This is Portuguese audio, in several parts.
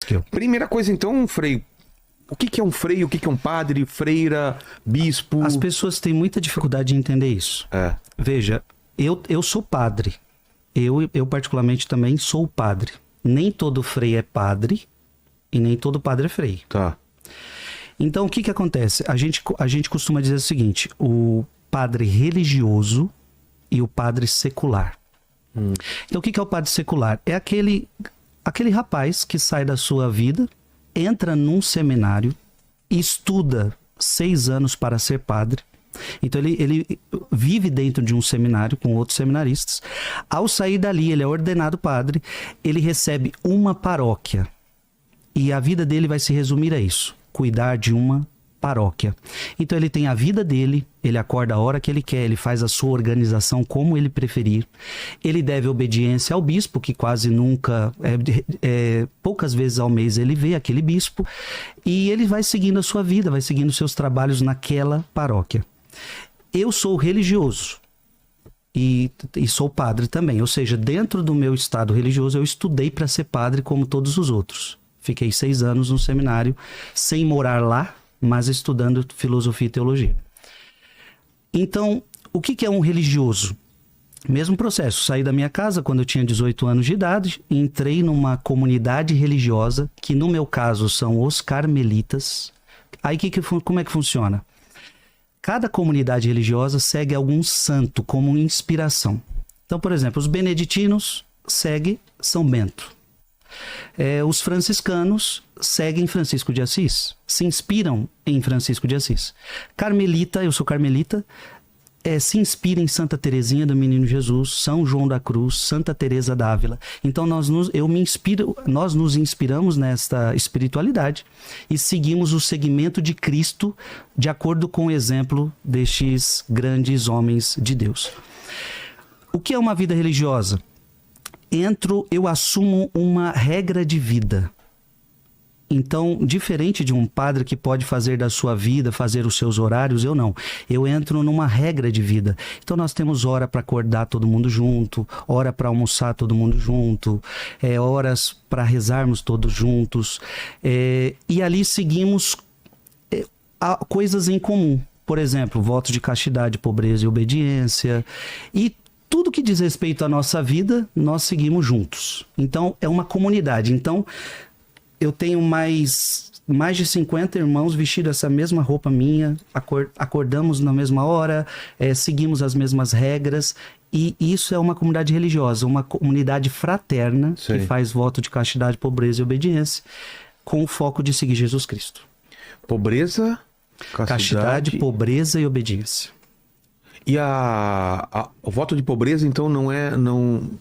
que eu. Primeira coisa, então, Frei, o que é um frei, o que é um padre, freira, bispo? As pessoas têm muita dificuldade de entender isso. Veja, eu sou padre. Eu particularmente também sou padre. Nem todo frei é padre e nem todo padre é frei. Tá. Então, o que acontece? A gente costuma dizer o seguinte: o padre religioso e o padre secular. Então, o que é o padre secular? É aquele rapaz que sai da sua vida, entra num seminário, estuda 6 anos para ser padre. Então ele vive dentro de um seminário com outros seminaristas. Ao sair dali, ele é ordenado padre, ele recebe uma paróquia. E a vida dele vai se resumir a isso: cuidar de uma paróquia. Então ele tem a vida dele, ele acorda a hora que ele quer, ele faz a sua organização como ele preferir. Ele deve obediência ao bispo, que quase nunca, poucas vezes ao mês ele vê aquele bispo, e ele vai seguindo a sua vida, vai seguindo seus trabalhos naquela paróquia. Eu sou religioso e sou padre também, ou seja, dentro do meu estado religioso eu estudei para ser padre como todos os outros. Fiquei 6 anos no seminário, sem morar lá, mas estudando filosofia e teologia. Então, o que é um religioso? Mesmo processo. Saí da minha casa quando eu tinha 18 anos de idade, entrei numa comunidade religiosa, que no meu caso são os carmelitas. Aí como é que funciona? Cada comunidade religiosa segue algum santo como inspiração. Então, por exemplo, os beneditinos seguem São Bento. Os franciscanos seguem Francisco de Assis, se inspiram em Francisco de Assis. Carmelita, eu sou carmelita, se inspira em Santa Teresinha do Menino Jesus, São João da Cruz, Santa Teresa d'Ávila. Então nós nos inspiramos nesta espiritualidade e seguimos o segmento de Cristo de acordo com o exemplo destes grandes homens de Deus. O que é uma vida religiosa? Eu assumo uma regra de vida. Então, diferente de um padre que pode fazer da sua vida, fazer os seus horários, eu não. Eu entro numa regra de vida. Então, nós temos hora para acordar todo mundo junto, hora para almoçar todo mundo junto, horas para rezarmos todos juntos. E ali seguimos coisas em comum. Por exemplo, votos de castidade, pobreza e obediência. E tudo que diz respeito à nossa vida, nós seguimos juntos. Então, é uma comunidade. Então, eu tenho mais de 50 irmãos vestidos essa mesma roupa minha, acordamos na mesma hora, seguimos as mesmas regras, e isso é uma comunidade religiosa, uma comunidade fraterna. Sim. Que faz voto de castidade, pobreza e obediência, com o foco de seguir Jesus Cristo. Pobreza, castidade, pobreza e obediência. E o voto de pobreza, então,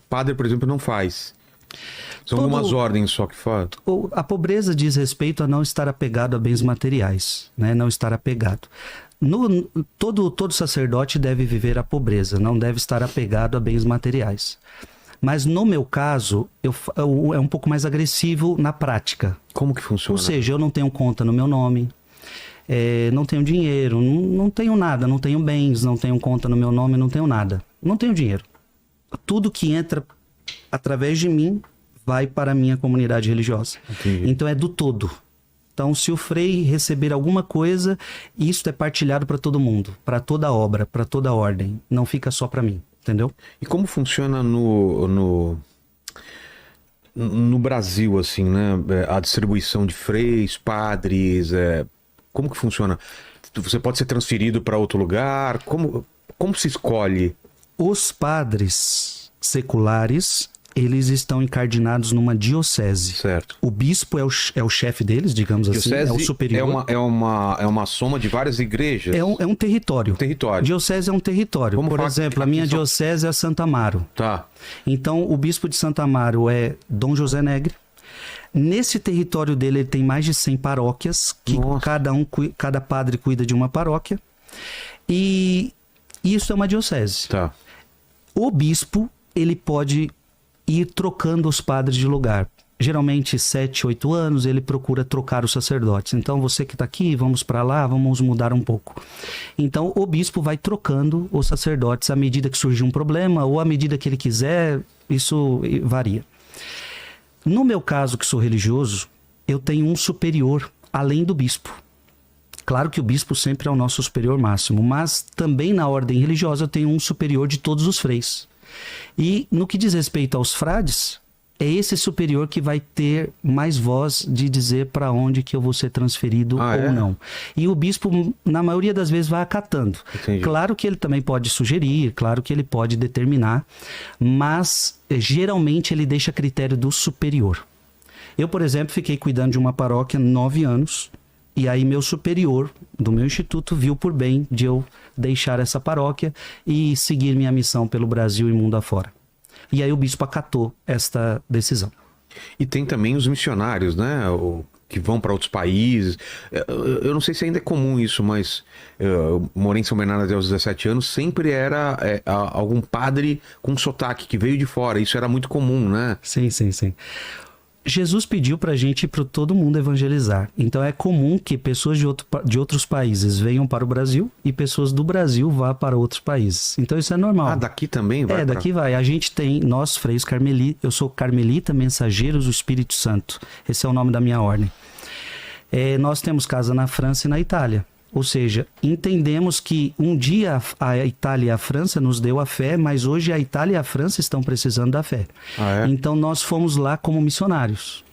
padre, por exemplo, não faz? São algumas ordens só que faz? A pobreza diz respeito a não estar apegado a bens materiais, né? Não estar apegado. Todo sacerdote deve viver a pobreza, não deve estar apegado a bens materiais. Mas no meu caso, é um pouco mais agressivo na prática. Como que funciona? Ou seja, eu não tenho conta no meu nome. Não tenho dinheiro, não tenho nada, não tenho bens, não tenho conta no meu nome, não tenho nada. Não tenho dinheiro. Tudo que entra através de mim vai para a minha comunidade religiosa. Entendi. Então é do todo. Então, se o frei receber alguma coisa, isso é partilhado para todo mundo, para toda obra, para toda ordem. Não fica só para mim, entendeu? E como funciona no Brasil, assim, né? A distribuição de freis, padres... Como que funciona? Você pode ser transferido para outro lugar? Como se escolhe? Os padres seculares, eles estão encardinados numa diocese. Certo. O bispo é o chefe deles, digamos diocese assim, é o superior. É uma soma de várias igrejas? É um território. Território. Diocese é um território. Por exemplo, a minha diocese é Santa Amaro. Tá. Então, o bispo de Santa Amaro é Dom José Negre. Nesse território dele, ele tem mais de 100 paróquias, que cada padre cuida de uma paróquia. E isso é uma diocese. Tá. O bispo, ele pode ir trocando os padres de lugar. Geralmente, 7, 8 anos, ele procura trocar os sacerdotes. Então, você que está aqui, vamos para lá, vamos mudar um pouco. Então, o bispo vai trocando os sacerdotes à medida que surgir um problema, ou à medida que ele quiser, isso varia. No meu caso, que sou religioso, eu tenho um superior além do bispo. Claro que o bispo sempre é o nosso superior máximo, mas também na ordem religiosa eu tenho um superior de todos os freis. E no que diz respeito aos frades, é esse superior que vai ter mais voz de dizer para onde que eu vou ser transferido ou não. E o bispo, na maioria das vezes, vai acatando. Entendi. Claro que ele também pode sugerir, claro que ele pode determinar, mas geralmente ele deixa a critério do superior. Eu, por exemplo, fiquei cuidando de uma paróquia 9 anos, e aí meu superior do meu instituto viu por bem de eu deixar essa paróquia e seguir minha missão pelo Brasil e mundo afora. E aí o bispo acatou esta decisão. E tem também os missionários, né? Que vão para outros países. Eu não sei se ainda é comum isso, mas eu morei em São Bernardo aos 17 anos, sempre era algum padre com sotaque que veio de fora. Isso era muito comum, né? Sim, sim, sim. Jesus pediu para a gente ir para todo mundo evangelizar. Então é comum que pessoas de outros países venham para o Brasil e pessoas do Brasil vá para outros países. Então isso é normal. Ah, daqui também vai? Daqui vai. A gente tem, nós freios carmelitas, eu sou carmelita mensageiros do Espírito Santo. Esse é o nome da minha ordem. Nós temos casa na França e na Itália. Ou seja, entendemos que um dia a Itália e a França nos deu a fé, mas hoje a Itália e a França estão precisando da fé. Então nós fomos lá como missionários.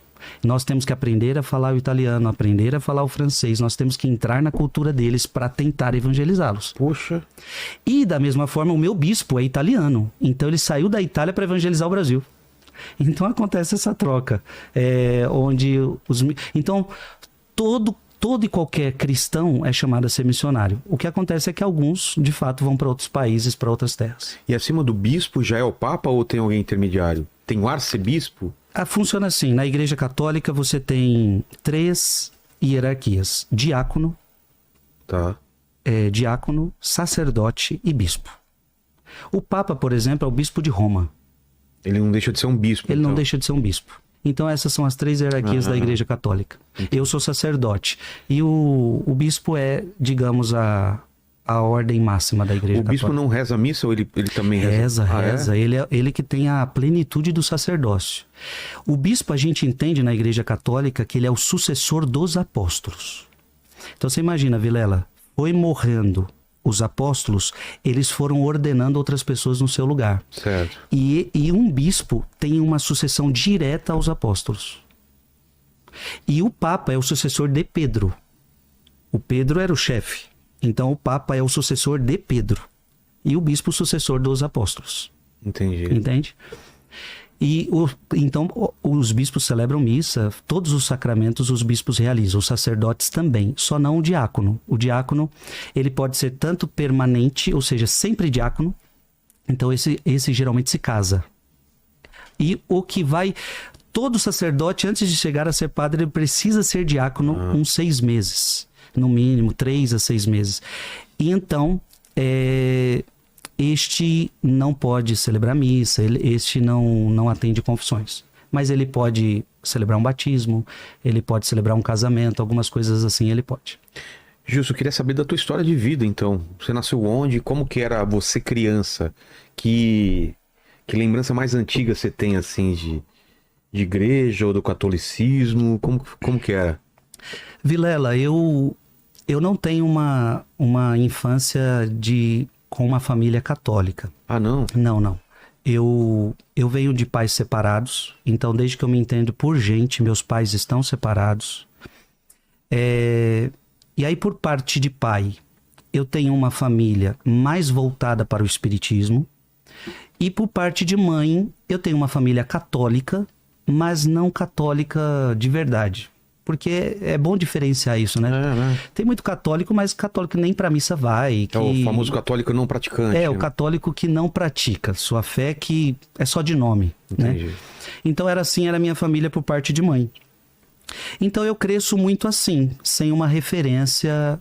Nós temos que aprender a falar o italiano, aprender a falar o francês, nós temos que entrar na cultura deles para tentar evangelizá-los. Poxa. E da mesma forma, o meu bispo é italiano, então ele saiu da Itália para evangelizar o Brasil. Então acontece essa troca, Então todo e qualquer cristão é chamado a ser missionário. O que acontece é que alguns, de fato, vão para outros países, para outras terras. E acima do bispo já é o papa ou tem alguém intermediário? Tem o arcebispo? Funciona assim. Na Igreja Católica você tem 3 hierarquias. Diácono, diácono, sacerdote e bispo. O papa, por exemplo, é o bispo de Roma. Ele não deixa de ser um bispo. Ele não deixa de ser um bispo. Então essas são as 3 hierarquias da Igreja Católica. Eu sou sacerdote. E o bispo é, digamos, a ordem máxima da Igreja Católica. O bispo não reza a missa ou ele também reza? Reza. Ele que tem a plenitude do sacerdócio. O bispo, a gente entende na Igreja Católica que ele é o sucessor dos apóstolos. Então você imagina, Vilela, foi morrendo os apóstolos, eles foram ordenando outras pessoas no seu lugar. Certo. E um bispo tem uma sucessão direta aos apóstolos. E o Papa é o sucessor de Pedro. O Pedro era o chefe. Então o Papa é o sucessor de Pedro. E o bispo o sucessor dos apóstolos. Entendi. Entende? Então os bispos celebram missa, todos os sacramentos os bispos realizam, os sacerdotes também, só não o diácono. O diácono, ele pode ser tanto permanente, ou seja, sempre diácono, então esse geralmente se casa. E todo sacerdote, antes de chegar a ser padre, ele precisa ser diácono uns 6 meses, no mínimo 3 a 6 meses. E então, este não pode celebrar missa, este não atende confissões. Mas ele pode celebrar um batismo, ele pode celebrar um casamento, algumas coisas assim ele pode. Gilson, eu queria saber da tua história de vida, então. Você nasceu onde? Como que era você criança? Que lembrança mais antiga você tem, assim, de igreja ou do catolicismo? Como que era? Vilela, eu não tenho uma infância com uma família católica. Ah, não? Não. Eu venho de pais separados, então desde que eu me entendo por gente, meus pais estão separados. E aí, por parte de pai, eu tenho uma família mais voltada para o espiritismo. E por parte de mãe, eu tenho uma família católica, mas não católica de verdade. Porque é bom diferenciar isso, né? Tem muito católico, mas católico nem pra missa vai. É o famoso católico não praticante. O católico que não pratica. Sua fé que é só de nome. Entendi. Né? Então era a minha família por parte de mãe. Então eu cresço muito assim, sem uma referência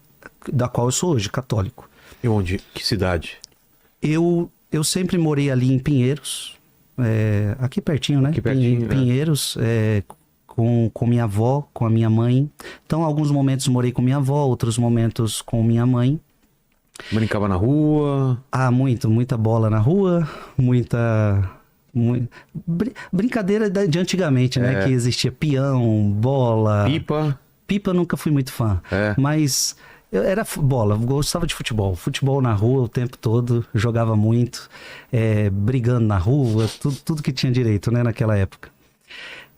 da qual eu sou hoje, católico. E onde? Que cidade? Eu sempre morei ali em Pinheiros. Aqui pertinho, né? Aqui pertinho, Pinheiros, com minha avó, com a minha mãe. Então, alguns momentos morei com minha avó, outros momentos com minha mãe. Brincava na rua? Muita bola na rua, muita Brincadeira de antigamente, né? Que existia peão, bola... Pipa eu nunca fui muito fã. Mas eu era bola, gostava de futebol. Futebol na rua o tempo todo, jogava muito. Brigando na rua, tudo que tinha direito, né? Naquela época.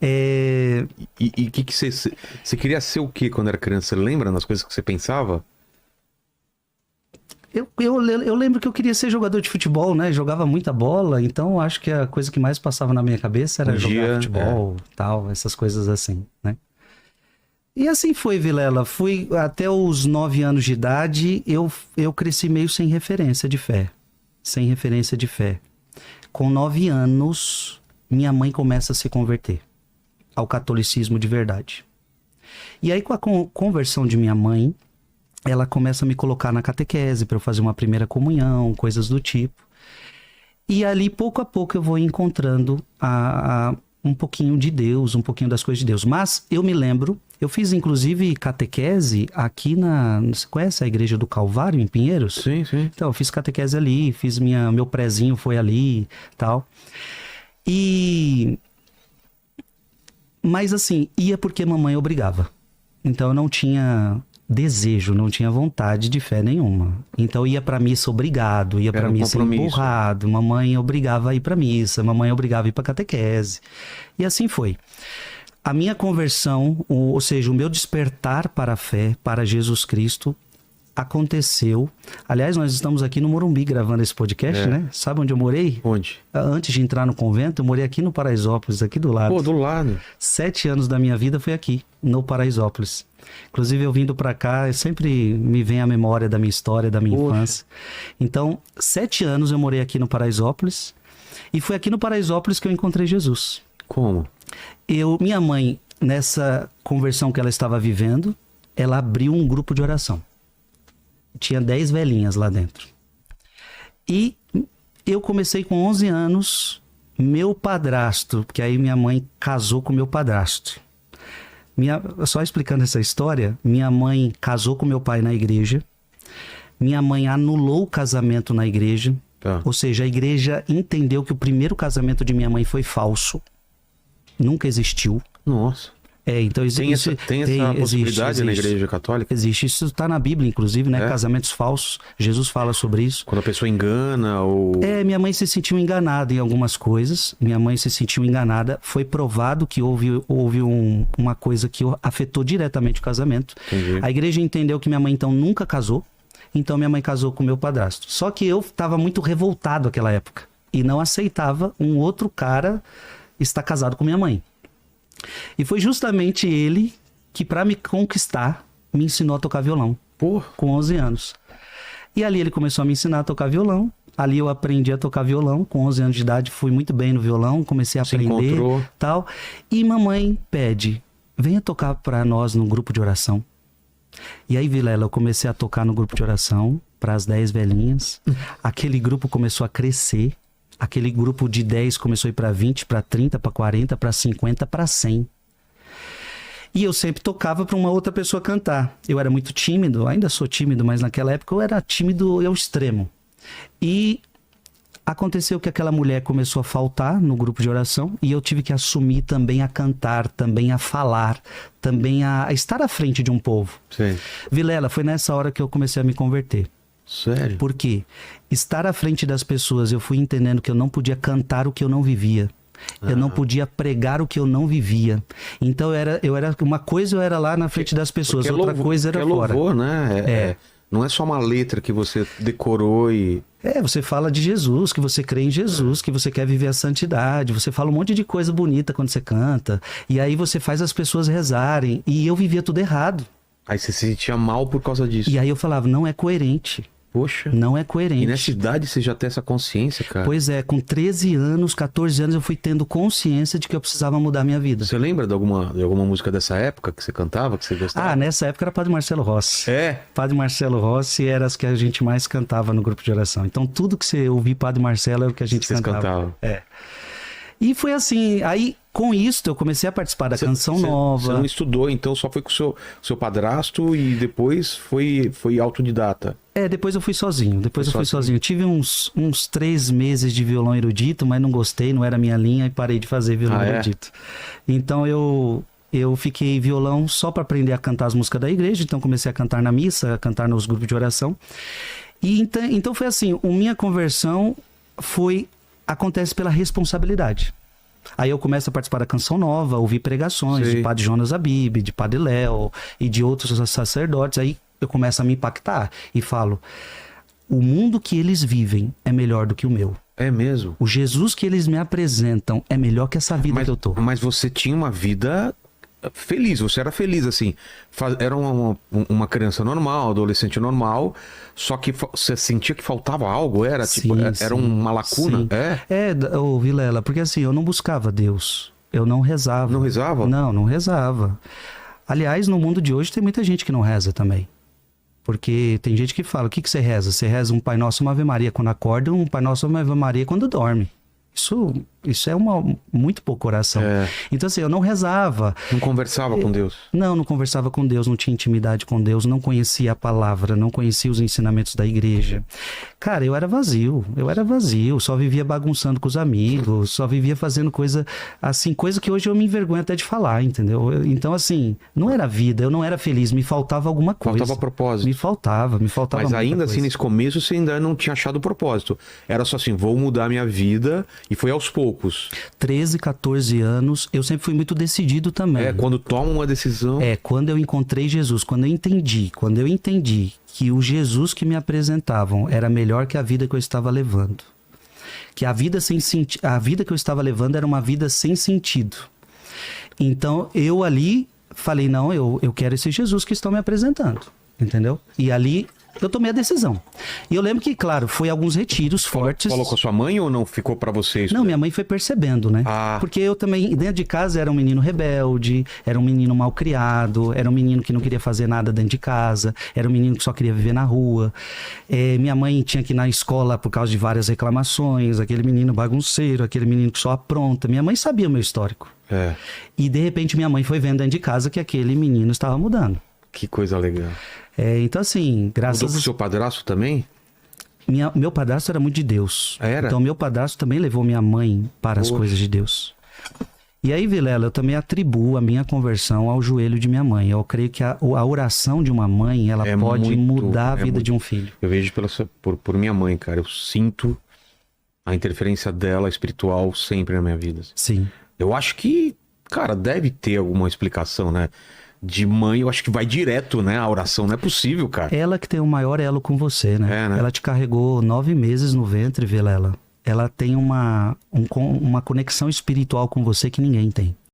E que você queria ser o que quando era criança? Você lembra das coisas que você pensava? Eu lembro que eu queria ser jogador de futebol, né? Jogava muita bola, então acho que a coisa que mais passava na minha cabeça era jogar futebol, tal, essas coisas assim, né? E assim foi, Vilela. Fui até os 9 anos de idade, eu cresci meio sem referência de fé. Sem referência de fé. Com 9 anos, minha mãe começa a se converter ao catolicismo de verdade. E aí, com a conversão de minha mãe, ela começa a me colocar na catequese para eu fazer uma primeira comunhão, coisas do tipo. E ali, pouco a pouco, eu vou encontrando um pouquinho de Deus, um pouquinho das coisas de Deus. Mas eu me lembro, eu fiz inclusive catequese aqui você conhece a Igreja do Calvário, em Pinheiros? Sim, sim. Então, eu fiz catequese ali, fiz meu prezinho foi ali, tal. Mas assim, ia porque mamãe obrigava. Então eu não tinha desejo, não tinha vontade de fé nenhuma. Então ia pra missa obrigado, ia pra missa empurrado, mamãe obrigava a ir pra missa, mamãe obrigava a ir pra catequese. E assim foi. A minha conversão, ou seja, o meu despertar para a fé, para Jesus Cristo, aconteceu. Aliás, nós estamos aqui no Morumbi gravando esse podcast, né? Sabe onde eu morei? Onde? Antes de entrar no convento, eu morei aqui no Paraisópolis, aqui do lado. Pô, do lado. 7 anos da minha vida foi aqui, no Paraisópolis. Inclusive, eu vindo pra cá, sempre me vem a memória da minha história, da minha infância. Então, 7 anos eu morei aqui no Paraisópolis. E foi aqui no Paraisópolis que eu encontrei Jesus. Como? Minha mãe, nessa conversão que ela estava vivendo, ela abriu um grupo de oração. Tinha 10 velhinhas lá dentro. E eu comecei com 11 anos, meu padrasto, porque aí minha mãe casou com meu padrasto. Só explicando essa história, minha mãe casou com meu pai na igreja. Minha mãe anulou o casamento na igreja. Tá. Ou seja, a igreja entendeu que o primeiro casamento de minha mãe foi falso. Nunca existiu. Nossa. Então existe, tem essa possibilidade na Igreja Católica? Existe. Isso está na Bíblia, inclusive, né? Casamentos falsos. Jesus fala sobre isso. Quando a pessoa engana ou... Minha mãe se sentiu enganada em algumas coisas. Minha mãe se sentiu enganada. Foi provado que houve uma coisa que afetou diretamente o casamento. Entendi. A igreja entendeu que minha mãe, então, nunca casou. Então, minha mãe casou com meu padrasto. Só que eu estava muito revoltado naquela época. E não aceitava um outro cara estar casado com minha mãe. E foi justamente ele que, para me conquistar, me ensinou a tocar violão. Com 11 anos. E ali ele começou a me ensinar a tocar violão. Ali eu aprendi a tocar violão. Com 11 anos de idade fui muito bem no violão. Comecei a aprender. Tal. E mamãe pede, venha tocar para nós no grupo de oração. E aí, Vilela, eu comecei a tocar no grupo de oração para as 10 velhinhas. Aquele grupo começou a crescer. Aquele grupo de 10 começou a ir para 20, para 30, para 40, para 50, para 100. E eu sempre tocava para uma outra pessoa cantar. Eu era muito tímido, ainda sou tímido, mas naquela época eu era tímido ao extremo. E aconteceu que aquela mulher começou a faltar no grupo de oração e eu tive que assumir também a cantar, também a falar, também a estar à frente de um povo. Sim. Vilela, foi nessa hora que eu comecei a me converter. Sério? Por quê? Estar à frente das pessoas, eu fui entendendo que eu não podia cantar o que eu não vivia. Eu não podia pregar o que eu não vivia. Então uma coisa eu era lá na frente das pessoas, outra coisa era fora. Louvor, né? Não é só uma letra que você decorou e... Você fala de Jesus, que você crê em Jesus, que você quer viver a santidade. Você fala um monte de coisa bonita quando você canta. E aí você faz as pessoas rezarem. E eu vivia tudo errado. Aí você se sentia mal por causa disso. E aí eu falava, não é coerente. Poxa. Não é coerente. E nessa idade você já tem essa consciência, cara? Pois é, com 13 anos, 14 anos, eu fui tendo consciência de que eu precisava mudar minha vida. Você lembra de alguma música dessa época que você cantava, que você gostava? Nessa época era Padre Marcelo Rossi. Padre Marcelo Rossi era as que a gente mais cantava no grupo de oração. Então tudo que você ouvia Padre Marcelo era o que a gente cantava. Vocês cantavam. E foi assim, aí com isso eu comecei a participar da Canção Nova. Você não estudou, então só foi com o seu padrasto e depois foi autodidata. Depois eu fui sozinho. Depois eu fui sozinho. Tive uns 3 meses de violão erudito, mas não gostei, não era minha linha e parei de fazer violão erudito. Então eu fiquei violão só para aprender a cantar as músicas da igreja, então comecei a cantar na missa, a cantar nos grupos de oração. E então foi assim, a minha conversão acontece pela responsabilidade. Aí eu começo a participar da Canção Nova, ouvir pregações de Padre Jonas Abib, de Padre Léo e de outros sacerdotes. Aí eu começo a me impactar e falo, o mundo que eles vivem é melhor do que o meu. É mesmo? O Jesus que eles me apresentam é melhor que essa vida que eu tô. Mas você tinha uma vida feliz, você era feliz, assim. Era uma criança normal, adolescente normal, só que você sentia que faltava algo, era uma lacuna? Sim. Vilela, porque assim, eu não buscava Deus, eu não rezava. Não rezava? Não rezava. Aliás, no mundo de hoje tem muita gente que não reza também. Porque tem gente que fala, o que você reza? Você reza um Pai Nosso e uma Ave Maria quando acorda, um Pai Nosso e uma Ave Maria quando dorme. Isso é muito pouco oração. Então assim, eu não rezava. Não conversava com Deus? Não conversava com Deus, não tinha intimidade com Deus, não conhecia a palavra, não conhecia os ensinamentos da igreja. Cara, eu era vazio, só vivia bagunçando com os amigos, só vivia fazendo coisa que hoje eu me envergonho até de falar, entendeu? Então assim, não era vida, eu não era feliz, me faltava alguma coisa. Faltava propósito. Me faltava Mas ainda assim, nesse começo, você ainda não tinha achado o propósito. Era só assim, vou mudar minha vida. E foi aos poucos. 13, 14 anos, eu sempre fui muito decidido também. Quando toma uma decisão. Quando eu encontrei Jesus, quando eu entendi que o Jesus que me apresentavam era melhor que a vida que eu estava levando. Que a vida que eu estava levando era uma vida sem sentido. Então eu ali falei, não, eu quero esse Jesus que estão me apresentando. Entendeu? E ali eu tomei a decisão. E eu lembro que, claro, foi alguns retiros fortes. Falou com a sua mãe ou não ficou pra você isso? Não, minha mãe foi percebendo, né? Porque eu também, dentro de casa, era um menino rebelde, era um menino mal criado, era um menino que não queria fazer nada dentro de casa, era um menino que só queria viver na rua. Minha mãe tinha que ir na escola por causa de várias reclamações, aquele menino bagunceiro, aquele menino que só apronta. Minha mãe sabia o meu histórico. E, de repente, minha mãe foi vendo dentro de casa que aquele menino estava mudando. Que coisa legal. Então, assim, Mudou com o seu padrasto também? Meu padrasto era muito de Deus. Era? Então, meu padrasto também levou minha mãe para as coisas de Deus. E aí, Vilela, eu também atribuo a minha conversão ao joelho de minha mãe. Eu creio que a oração de uma mãe, ela pode mudar a vida de um filho. Eu vejo por minha mãe, cara. Eu sinto a interferência dela espiritual sempre na minha vida. Sim. Eu acho que, cara, deve ter alguma explicação, né? De mãe, eu acho que vai direto, né? A oração, não é possível, cara. Ela que tem o maior elo com você, né? Ela te carregou 9 meses no ventre, Vilela. Ela tem uma conexão espiritual com você que ninguém tem.